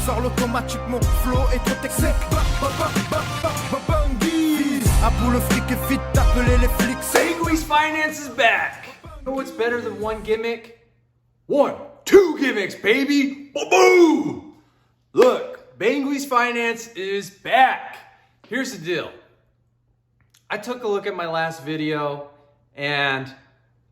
sors l'automatique, mon flow est trop technique. À bout le fric est vite d'appeler les flics. Bangwee's Finance is back. You know what's better than one gimmick? Two gimmicks, baby. Boom! Look, Bangwee's Finance is back. Here's the deal. I took a look at my last video and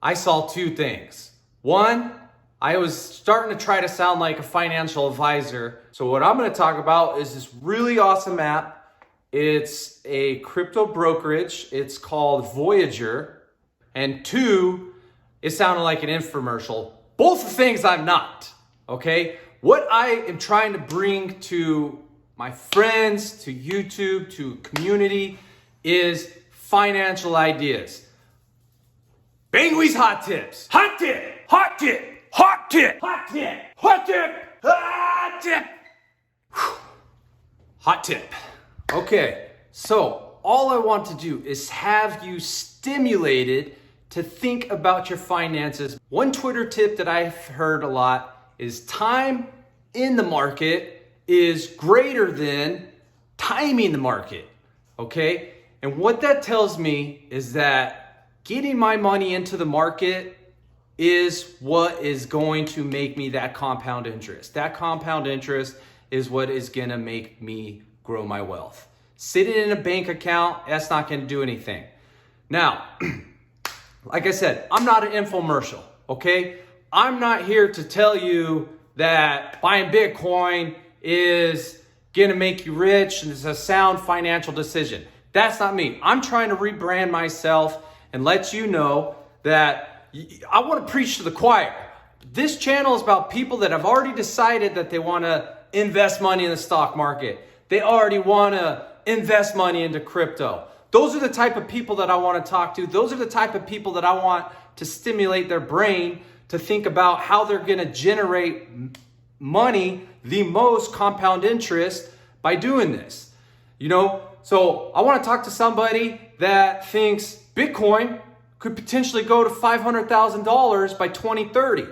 I saw two things. One, I was starting to try to sound like a financial advisor. So what I'm going to talk about is this really awesome app. It's a crypto brokerage. It's called Voyager. And two, it sounded like an infomercial. Both the things I'm not, okay? What I am trying to bring to my friends, to YouTube, to community is financial ideas. Bangwee's hot tips. Hot tip, hot tip, hot tip, hot tip, hot tip, hot tip. Hot tip. Okay, so all I want to do is have you stimulated to think about your finances. One Twitter tip that I've heard a lot is time in the market is greater than timing the market, okay? And what that tells me is that getting my money into the market is what is going to make me that compound interest. That compound interest is what is gonna make me grow my wealth. Sitting in a bank account, that's not gonna do anything. Now, like I said, I'm not an infomercial, okay? I'm not here to tell you that buying Bitcoin is gonna make you rich and it's a sound financial decision. That's not me. I'm trying to rebrand myself and let you know that I want to preach to the choir. This channel is about people that have already decided that they want to invest money in the stock market. They already want to invest money into crypto. Those are the type of people that I want to talk to. Those are the type of people that I want to stimulate their brain to think about how they're going to generate money, the most compound interest by doing this. You know, so I want to talk to somebody that thinks Bitcoin could potentially go to $500,000 by 2030.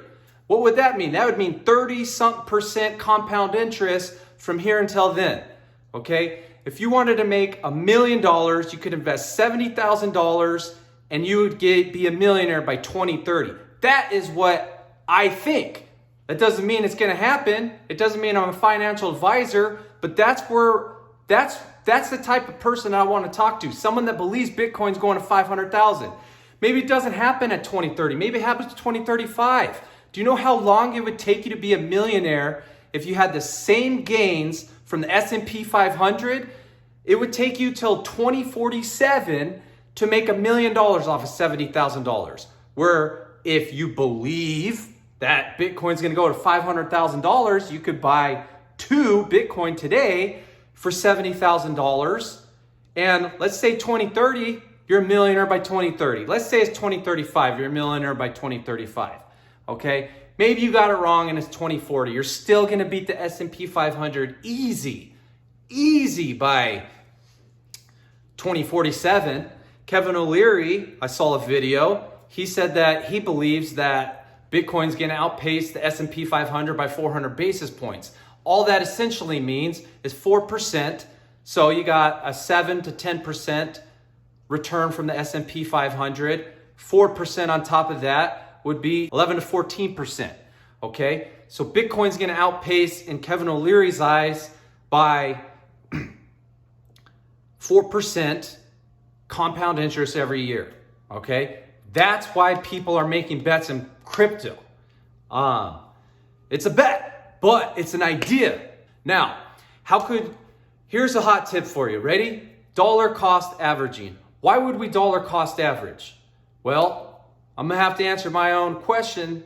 What would that mean? That would mean 30% compound interest from here until then. Okay? If you wanted to make $1 million, you could invest $70,000 and you would be a millionaire by 2030. That is what I think. That doesn't mean it's going to happen. It doesn't mean I'm a financial advisor, but that's the type of person I want to talk to. Someone that believes Bitcoin's going to 500,000. Maybe it doesn't happen at 2030. Maybe it happens to 2035. Do you know how long it would take you to be a millionaire if you had the same gains from the S&P 500? It would take you till 2047 to make $1 million off of $70,000. Where if you believe that Bitcoin's going to go to $500,000, you could buy 2 Bitcoin today for $70,000. And let's say 2030, you're a millionaire by 2030. Let's say it's 2035, you're a millionaire by 2035. Okay? Maybe you got it wrong and it's 2040. You're still going to beat the S&P 500 easy by 2047. Kevin O'Leary, I saw a video. He said that he believes that Bitcoin's going to outpace the S&P 500 by 400 basis points. All that essentially means is 4%. So you got a 7 to 10% return from the S&P 500. 4% on top of that would be 11 to 14%. Okay? So Bitcoin's going to outpace, in Kevin O'Leary's eyes, by 4% compound interest every year. Okay? That's why people are making bets in crypto. It's a bet, but it's an idea. Now, here's a hot tip for you. Ready? Dollar cost averaging. Why would we dollar cost average? Well, I'm gonna have to answer my own question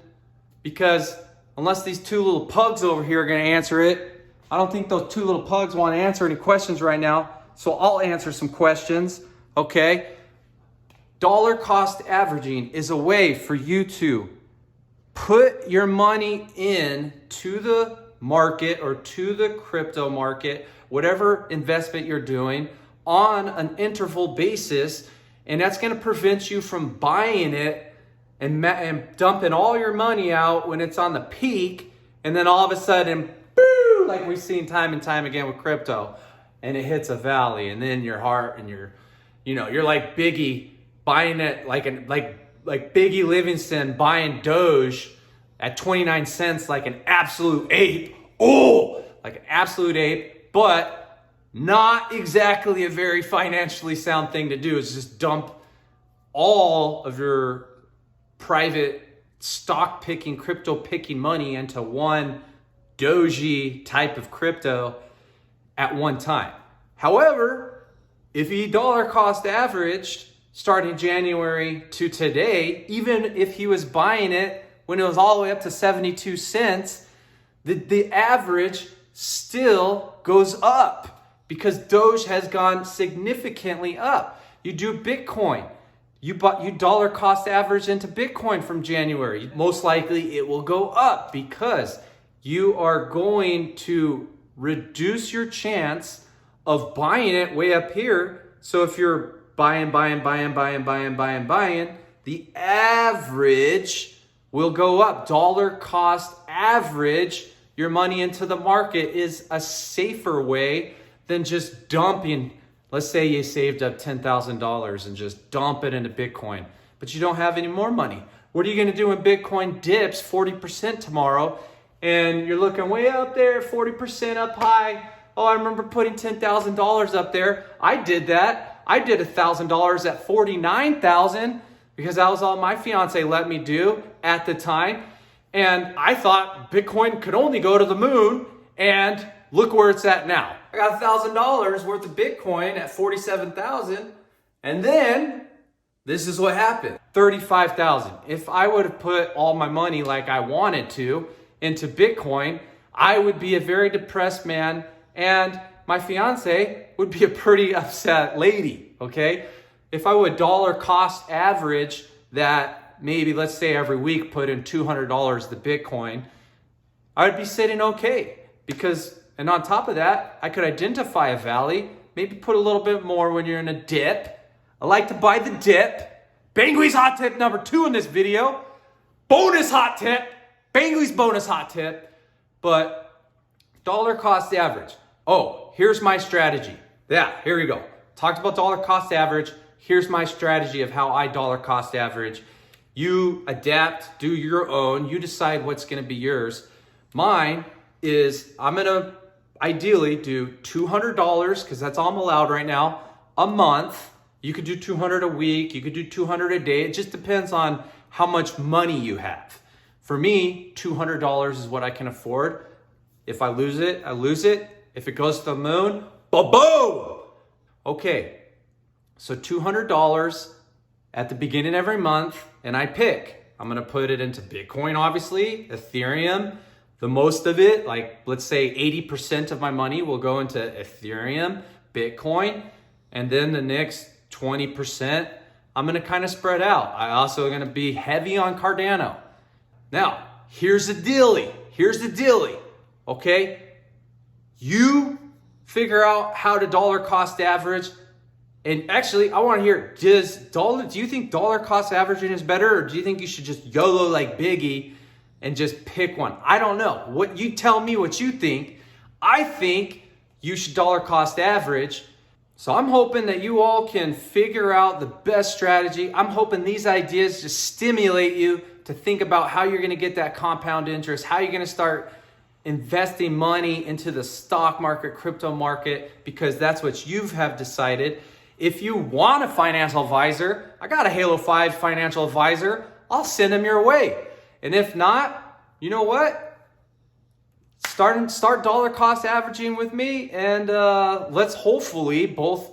because unless these two little pugs over here are gonna answer it, I don't think those two little pugs want to answer any questions right now. So I'll answer some questions, okay? Dollar cost averaging is a way for you to put your money in to the market or to the crypto market, whatever investment you're doing, on an interval basis, and that's going to prevent you from buying it and dumping all your money out when it's on the peak, and then all of a sudden, boom, like we've seen time and time again with crypto, and it hits a valley, and then your heart and you're like Biggie buying it like Biggie Livingston buying Doge at 29 cents like an absolute ape. Oh, like an absolute ape, but not exactly a very financially sound thing to do. Is just dump all of your private stock picking, crypto picking money into one doji type of crypto at one time. However, if he dollar cost averaged starting January to today, even if he was buying it when it was all the way up to 72 cents, the average still goes up because Doge has gone significantly up. You do Bitcoin. You dollar cost average into Bitcoin from January. Most likely it will go up because you are going to reduce your chance of buying it way up here. So if you're buying, the average will go up. Dollar cost average your money into the market is a safer way than just dumping. Let's say you saved up $10,000 and just dump it into Bitcoin, but you don't have any more money. What are you going to do when Bitcoin dips 40% tomorrow and you're looking way up there, 40% up high? Oh, I remember putting $10,000 up there. I did that. I did $1,000 at 49,000 because that was all my fiance let me do at the time. And I thought Bitcoin could only go to the moon, and look where it's at now. I got $1,000 worth of Bitcoin at 47,000, and then this is what happened. 35,000. If I would have put all my money like I wanted to into Bitcoin, I would be a very depressed man, and my fiance would be a pretty upset lady, okay? If I would dollar cost average that, maybe let's say every week put in $200 to Bitcoin, I would be sitting okay because, and on top of that, I could identify a valley, maybe put a little bit more when you're in a dip. I like to buy the dip. Bangui's hot tip number 2 in this video. Bonus hot tip. Bangui's bonus hot tip. But dollar cost average. Oh, here's my strategy. Yeah, here we go. Talked about dollar cost average. Here's my strategy of how I dollar cost average. You adapt, do your own. You decide what's going to be yours. Mine is I'm going to ideally do $200 because that's all I'm allowed right now a month. You could do $200 a week. You could do $200 a day. It just depends on how much money you have. For me, $200 is what I can afford. If I lose it, I lose it. If it goes to the moon, ba-boom! Okay, so $200 at the beginning of every month, and I pick. I'm gonna put it into Bitcoin, obviously, Ethereum. The most of it, like let's say 80% of my money will go into Ethereum, Bitcoin, and then the next 20%, I'm gonna kind of spread out. I also gonna be heavy on Cardano. Now, here's the dealie. Okay? You figure out how to dollar cost average. And actually, I want to hear, do you think dollar cost averaging is better, or do you think you should just YOLO like Biggie and just pick one? I don't know. What you tell me what you think. I think you should dollar cost average. So I'm hoping that you all can figure out the best strategy. I'm hoping these ideas just stimulate you to think about how you're going to get that compound interest, how you're going to start investing money into the stock market, crypto market, because that's what you have decided. If you want a financial advisor, I got a Halo 5 financial advisor. I'll send them your way. And if not, you know what? Start dollar cost averaging with me, and let's hopefully both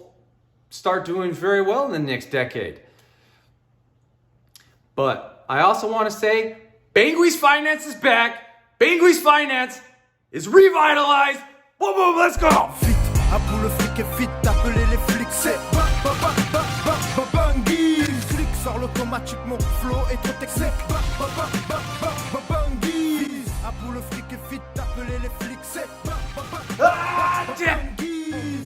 start doing very well in the next decade. But I also want to say, Bangui's Finance is back. Bangui's Finance is revitalized. Boom, boom, let's go. Vite, à bout le fric est vite, appelez les flics, c'est Bangui. Flic sort automatiquement, flow est trop texé. Bangui. À bout le fric est vite, appelez les flics, c'est